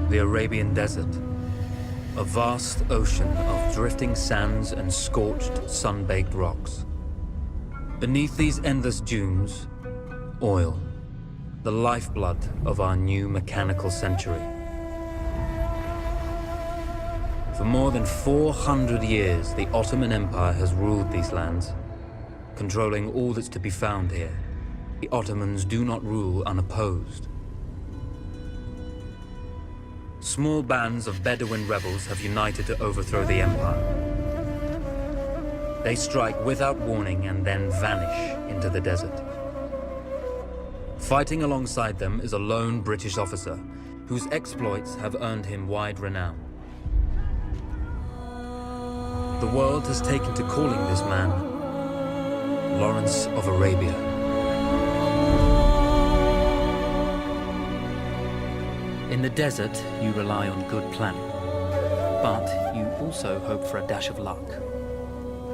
The Arabian Desert. A vast ocean of drifting sands and scorched, sun-baked rocks. Beneath these endless dunes, oil. The lifeblood of our new mechanical century. For more than 400 years, the Ottoman Empire has ruled these lands, controlling all that's to be found here. The Ottomans do not rule unopposed. Small bands of Bedouin rebels have united to overthrow the empire. They strike without warning and then vanish into the desert. Fighting alongside them is a lone British officer, whose exploits have earned him wide renown. The world has taken to calling this man Lawrence of Arabia. In the desert, you rely on good planning, but you also hope for a dash of luck.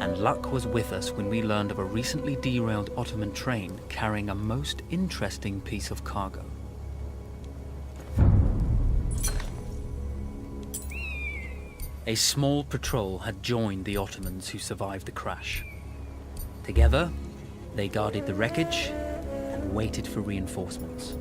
And luck was with us when we learned of a recently derailed Ottoman train carrying a most interesting piece of cargo. A small patrol had joined the Ottomans who survived the crash. Together, they guarded the wreckage and waited for reinforcements.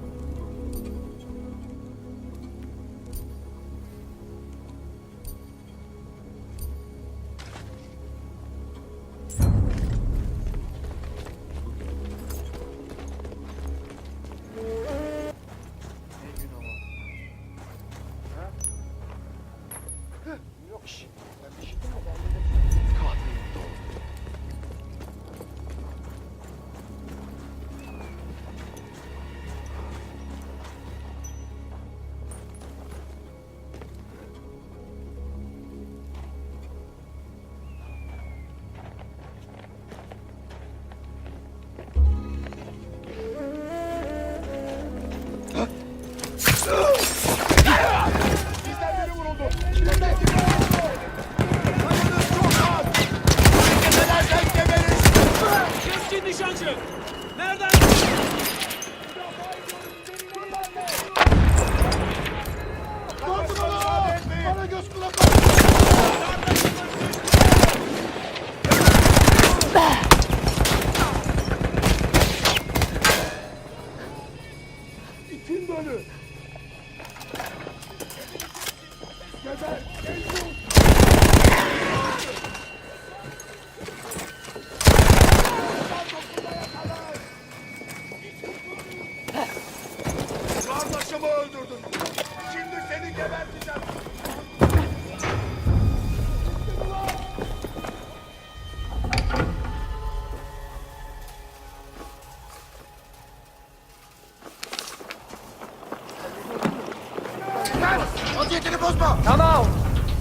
Come out!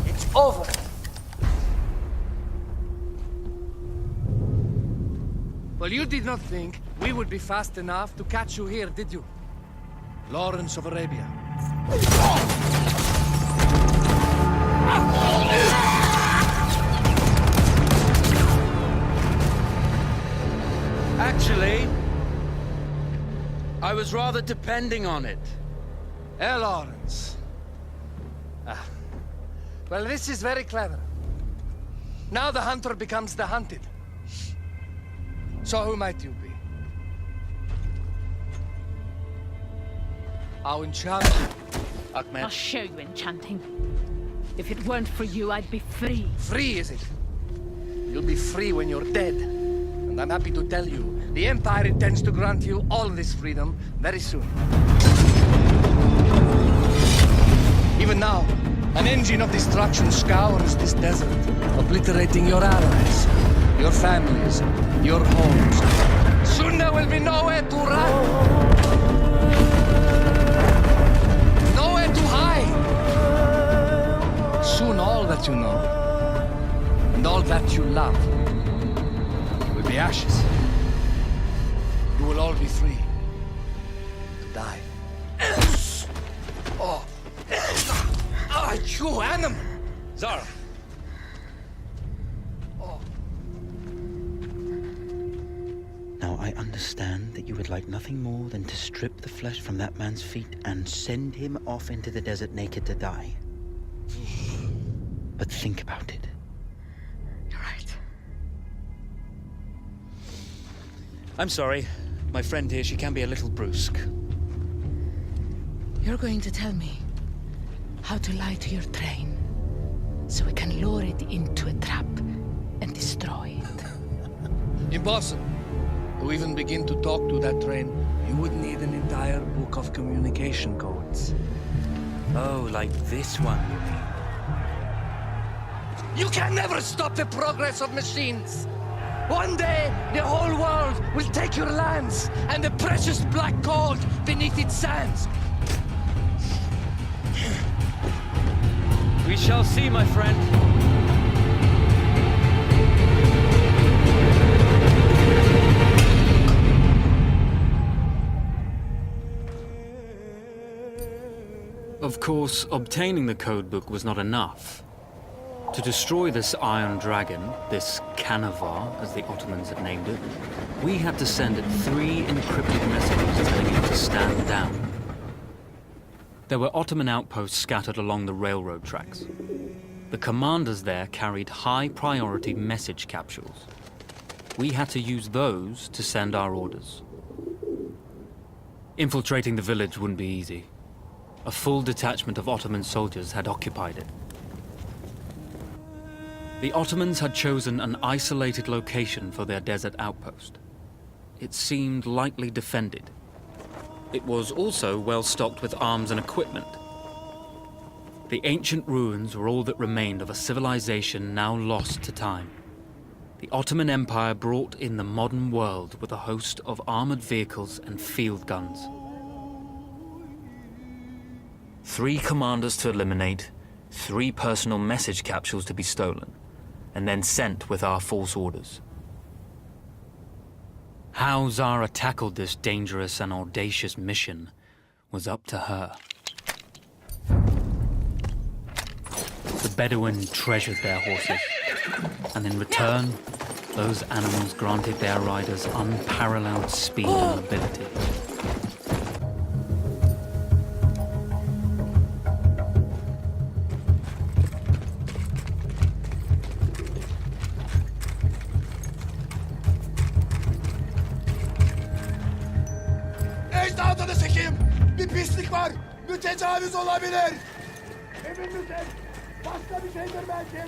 It's over. Well, you did not think we would be fast enough to catch you here, did you? Lawrence of Arabia. Actually, I was rather depending on it. Lawrence. Well, this is very clever. Now the hunter becomes the hunted. So who might you be? How enchanting. Ahmed. I'll show you enchanting. If it weren't for you, I'd be free. Free, is it? You'll be free when you're dead. And I'm happy to tell you, the Empire intends to grant you all this freedom very soon. Even now, an engine of destruction scours this desert, obliterating your allies, your families, your homes. Soon there will be nowhere to run. Nowhere to hide. Soon all that you know, and all that you love, will be ashes. You will all be free to die. Oh. Ah, you animal! Zara. Now I understand that you would like nothing more than to strip the flesh from that man's feet and send him off into the desert naked to die. But think about it. You're right. I'm sorry. My friend here, she can be a little brusque. You're going to tell me how to lie to your train so we can lure it into a trap and destroy it. Impossible. To even begin to talk to that train, you would need an entire book of communication codes. Oh, like this one, you mean? You can never stop the progress of machines. One day, the whole world will take your lands and the precious black gold beneath its sands. We shall see, my friend. Of course, obtaining the codebook was not enough. To destroy this Iron Dragon, this Canavar, as the Ottomans had named it, we had to send it 3 encrypted messages telling it to stand down. There were Ottoman outposts scattered along the railroad tracks. The commanders there carried high-priority message capsules. We had to use those to send our orders. Infiltrating the village wouldn't be easy. A full detachment of Ottoman soldiers had occupied it. The Ottomans had chosen an isolated location for their desert outpost. It seemed lightly defended. It was also well stocked with arms and equipment. The ancient ruins were all that remained of a civilization now lost to time. The Ottoman Empire brought in the modern world with a host of armored vehicles and field guns. 3 commanders to eliminate, 3 personal message capsules to be stolen, and then sent with our false orders. How Zara tackled this dangerous and audacious mission was up to her. The Bedouin treasured their horses, and in return, those animals granted their riders unparalleled speed and mobility. Ecdadını sikeyim! Bir pislik var! Mütecavüz olabilir! Emin misin? Başka bir şeydir belki!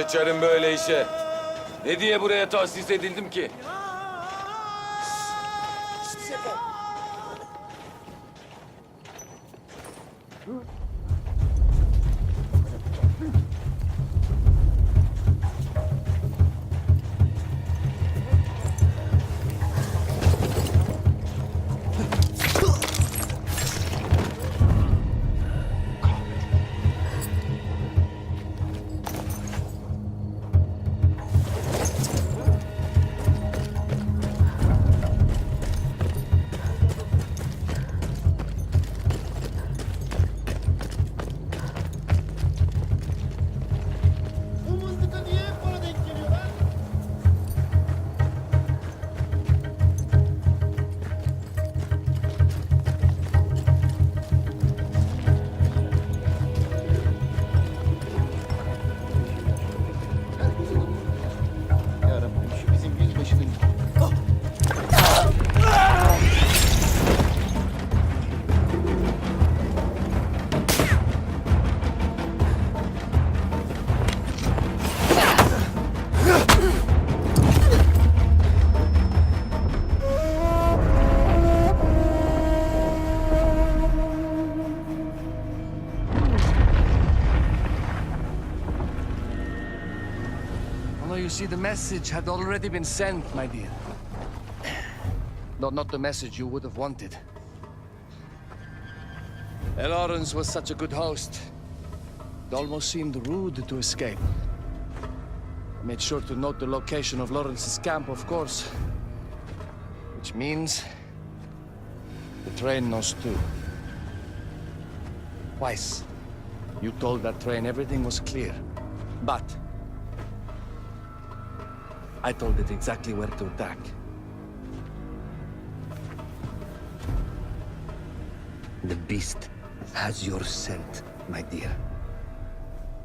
sıçarım böyle işe. Ne diye buraya tahsis edildim ki? Bu mızıka niye hep bana denk geliyor lan? Ya Rabbim şu bizim yüzbaşının... Although you see, the message had already been sent, my dear. Not the message you would have wanted. Lawrence was such a good host. It almost seemed rude to escape. I made sure to note the location of Lawrence's camp, of course. Which means the train knows too. Twice, you told that train everything was clear. But I told it exactly where to attack. The beast has your scent, my dear.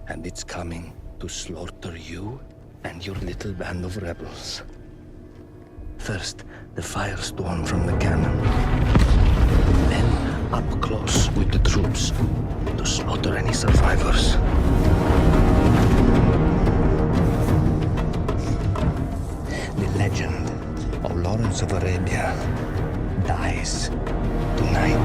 And it's coming to slaughter you and your little band of rebels. First, the firestorm from the cannon. Then, up close with the troops to slaughter any survivors. The legend of Lawrence of Arabia dies tonight.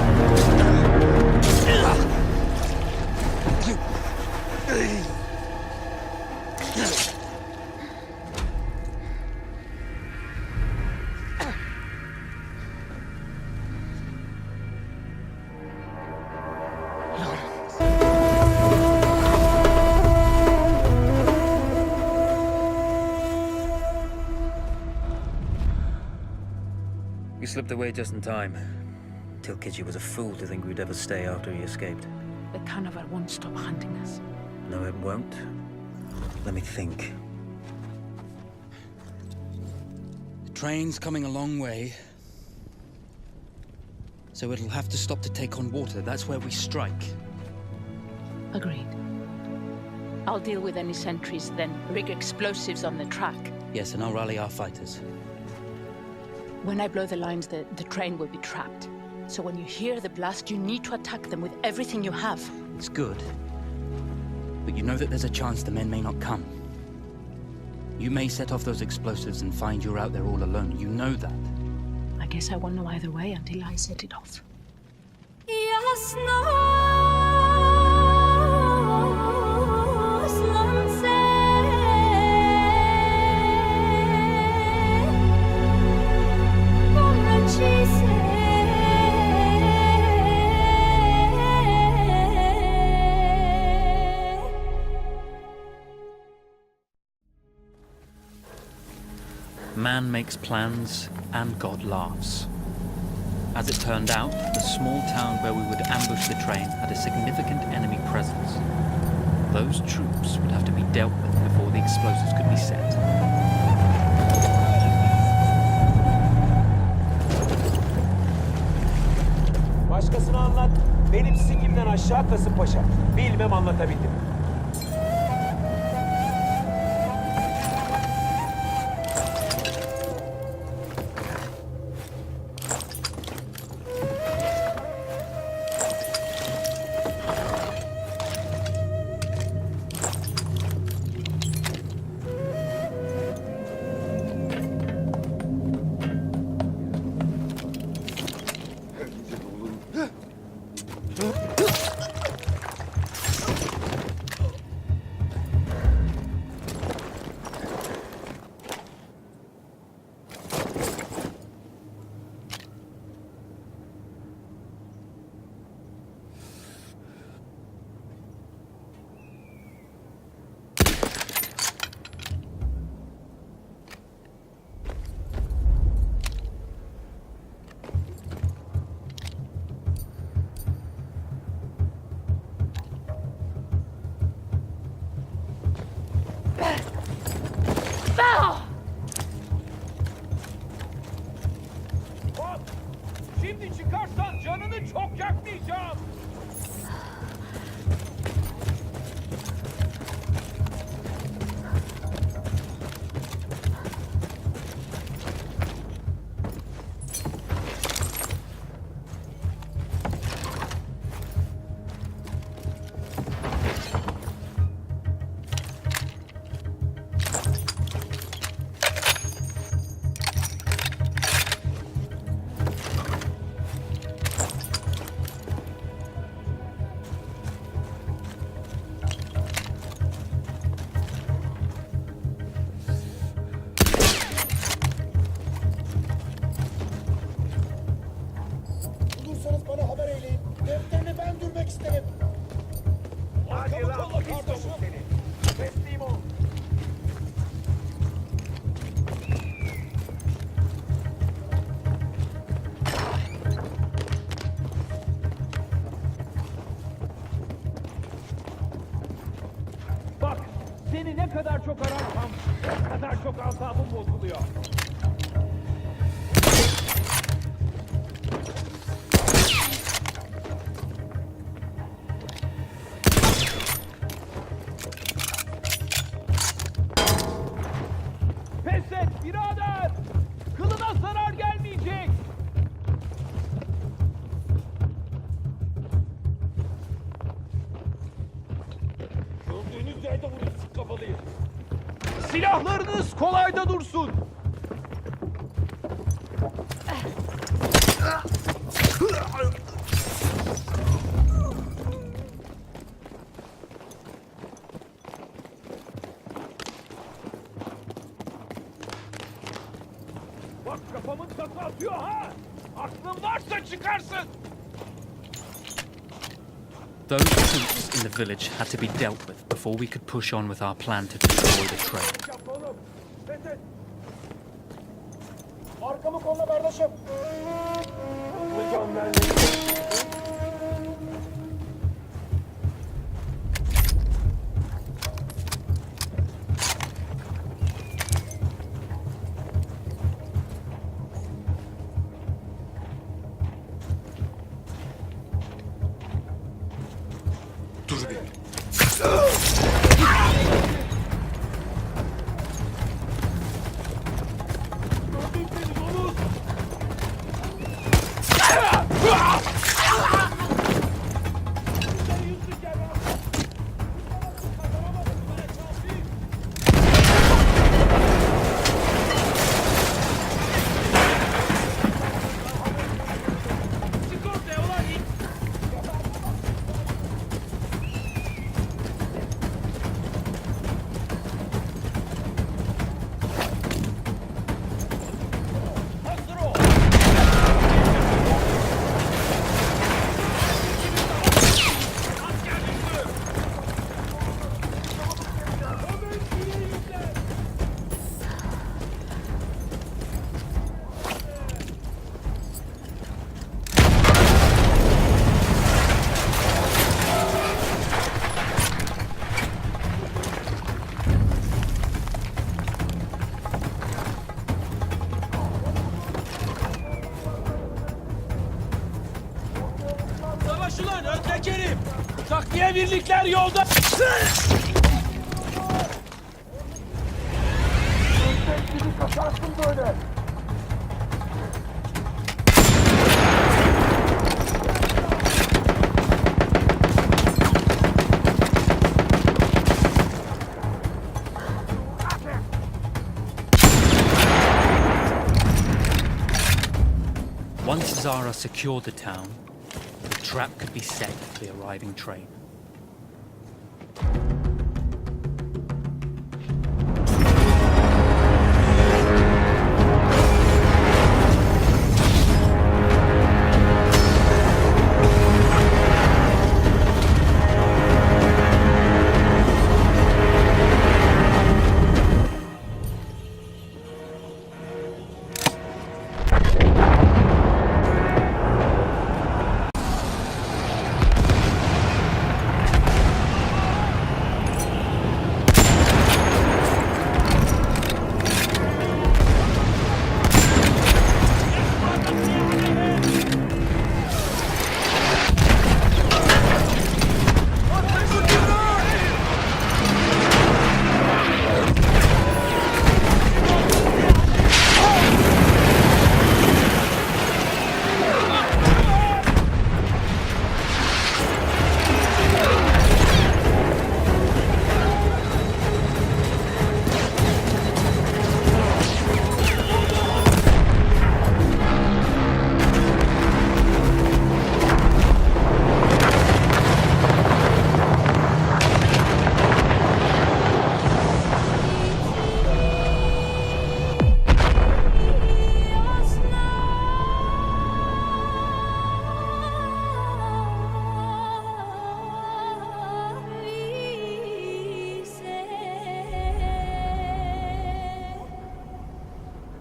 We slipped away just in time. Till Kitchi was a fool to think we'd ever stay after he escaped. The carnival won't stop hunting us. No, it won't. Let me think. The train's coming a long way. So it'll have to stop to take on water. That's where we strike. Agreed. I'll deal with any sentries, then rig explosives on the track. Yes, and I'll rally our fighters. When I blow the lines, the train will be trapped. So when you hear the blast, you need to attack them with everything you have. It's good. But you know that there's a chance the men may not come. You may set off those explosives and find you're out there all alone. You know that. I guess I won't know either way until I set it off. Man makes plans, and God laughs. As it turned out, the small town where we would ambush the train had a significant enemy presence. Those troops would have to be dealt with before the explosives could be set. Başkasına anlat. Benim singimden aşağı Kasımpaşa. Bilmem anlatabildim. Arkamı kolla kardeşim. Teslim ol. Bak, seni ne kadar çok ararsam o kadar çok asabım bozuluyor. Pes et birader! Kılına zarar gelmeyecek! Gördüğünüz yerde vurun sık kafalıyı. Silahlarınız kolayda dursun! Bak kafamın tası atıyor ha! Aklın varsa çıkarsın! Those troops in the village had to be dealt with before we could push on with our plan to destroy the train. Yap oğlum! Pes et! Arkamı kolla kardeşim! Hocam ben Savaş ulan öndekerim! Takviye birlikler yolda! Gibi kaçarsın böyle! Once Zara secured the town, the trap could be set for the arriving train.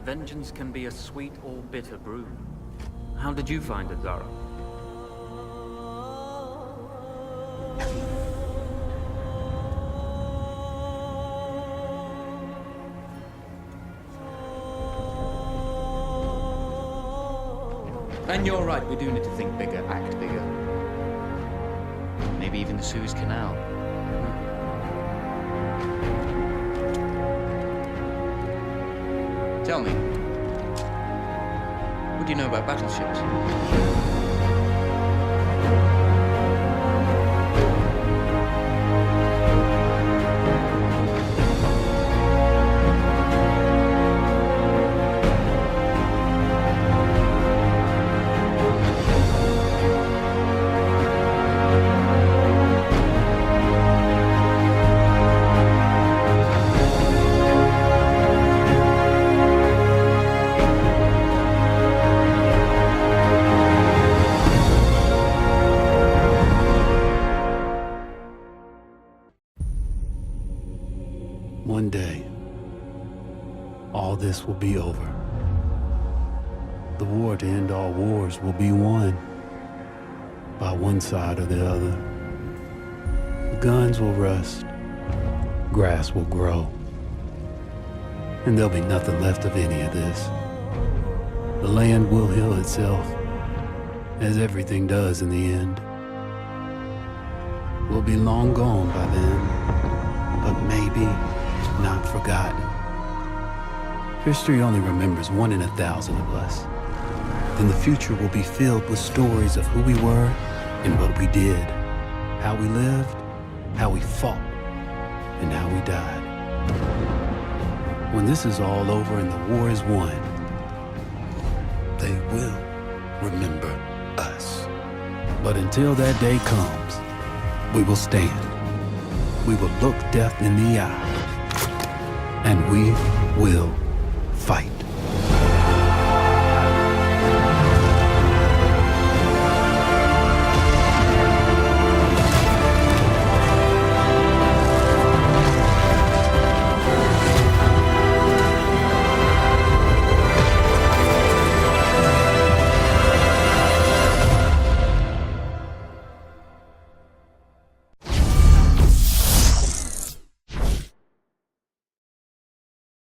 vengeance can be a sweet or bitter brew. How did you find it, Zara? And you're right, we do need to think bigger, act bigger. Maybe even the Suez Canal. Tell me, what do you know about battleships? One day, all this will be over. The war to end all wars will be won by one side or the other. The guns will rust, grass will grow, and there'll be nothing left of any of this. The land will heal itself, as everything does in the end. We'll be long gone by then, but maybe not forgotten. History only remembers 1 in 1,000 of us. Then the future will be filled with stories of who we were and what we did, how we lived, how we fought, and how we died. When this is all over and the war is won, they will remember us. But until that day comes, we will stand. We will look death in the eye. And we will fight.